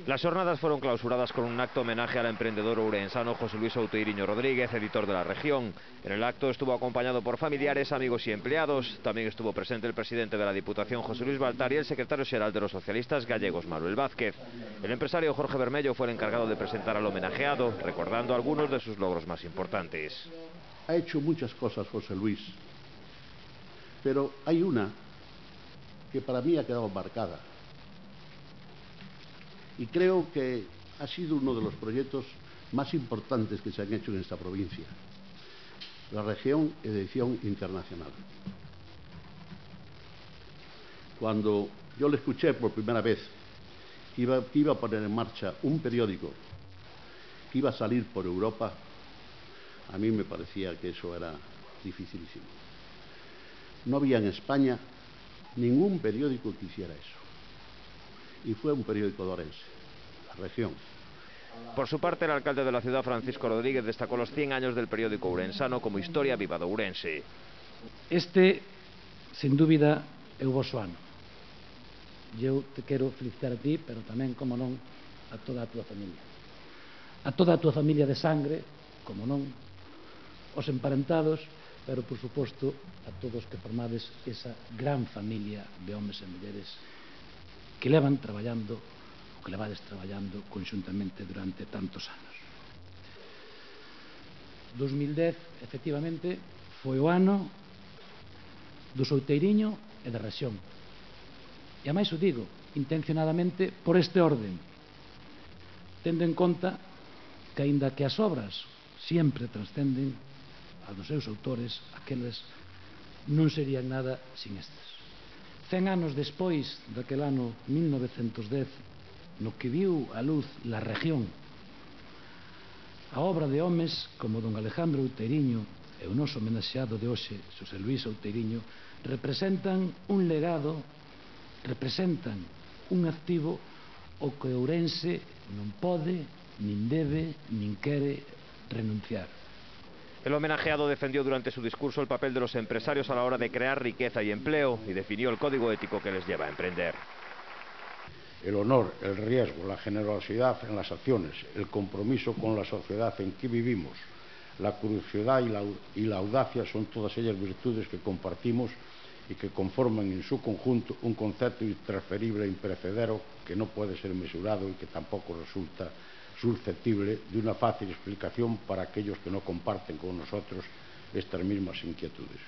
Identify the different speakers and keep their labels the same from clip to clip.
Speaker 1: Las jornadas fueron clausuradas con un acto homenaje al emprendedor ourensano José Luis Outeiriño Rodríguez, editor de La Región. En el acto estuvo acompañado por familiares, amigos y empleados. También estuvo presente el presidente de la Diputación, José Luis Baltar, y el secretario xeral de los socialistas gallegos, Manuel Vázquez. El empresario Jorge Bermello fue el encargado de presentar al homenajeado, recordando algunos de sus logros más importantes.
Speaker 2: Ha hecho muchas cosas José Luis, pero hay una que para mí ha quedado marcada. Y creo que ha sido uno de los proyectos más importantes que se han hecho en esta provincia. La Región Edición Internacional. Cuando yo le escuché por primera vez que iba a poner en marcha un periódico que iba a salir por Europa, a mí me parecía que eso era dificilísimo. No había en España ningún periódico que hiciera eso. Y fue un periódico de Ourense, La Región.
Speaker 1: Por su parte, el alcalde de la ciudad, Francisco Rodríguez, destacó los 100 años del periódico ourensano como historia viva de Ourense.
Speaker 3: Este, sin dúbida, é o voso ano. Eu te quero felicitar a ti, pero tamén, como non, a toda a tua familia. A toda a tua familia de sangre, como non, os emparentados, pero, por suposto, a todos que formades esa gran familia de homes e mulleres que levan traballando, o que levades traballando conxuntamente durante tantos anos. 2010, efectivamente, foi o ano do Outeiriño e da Rexión. E a máis o digo, intencionadamente, por este orden, tendo en conta que, aínda que as obras sempre trascenden a dos seus autores, aqueles non serían nada sin estas. 100 anos despois daquel ano 1910, no que viu a luz La Región, a obra de homes como don Alejandro Outeiriño e o noso homenaxeado de hoxe, Xosé Luis Outeiriño, representan un legado, representan un activo ao que Ourense non pode, nin debe, nin quere renunciar.
Speaker 1: El homenajeado defendió durante su discurso el papel de los empresarios a la hora de crear riqueza y empleo y definió el código ético que les lleva a emprender.
Speaker 4: El honor, el riesgo, la generosidad en las acciones, el compromiso con la sociedad en que vivimos, la curiosidad y la audacia son todas ellas virtudes que compartimos y que conforman en su conjunto un concepto intransferible e imperecedero que no puede ser mesurado y que tampoco resulta susceptible de una fácil explicación para aquellos que no comparten con nosotros estas mismas inquietudes.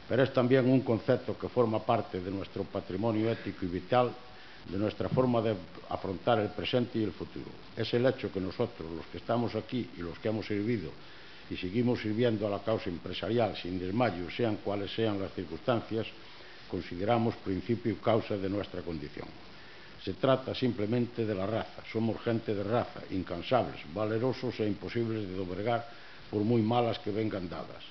Speaker 4: Pero es también un concepto que forma parte de nuestro patrimonio ético y vital, de nuestra forma de afrontar el presente y el futuro. Es el hecho que nosotros, los que estamos aquí y los que hemos servido y seguimos sirviendo a la causa empresarial sin desmayo, sean cuales sean las circunstancias, consideramos principio y causa de nuestra condición. Se trata simplemente de la raza. Somos gente de raza, incansables, valerosos e imposibles de doblegar por muy malas que vengan dadas.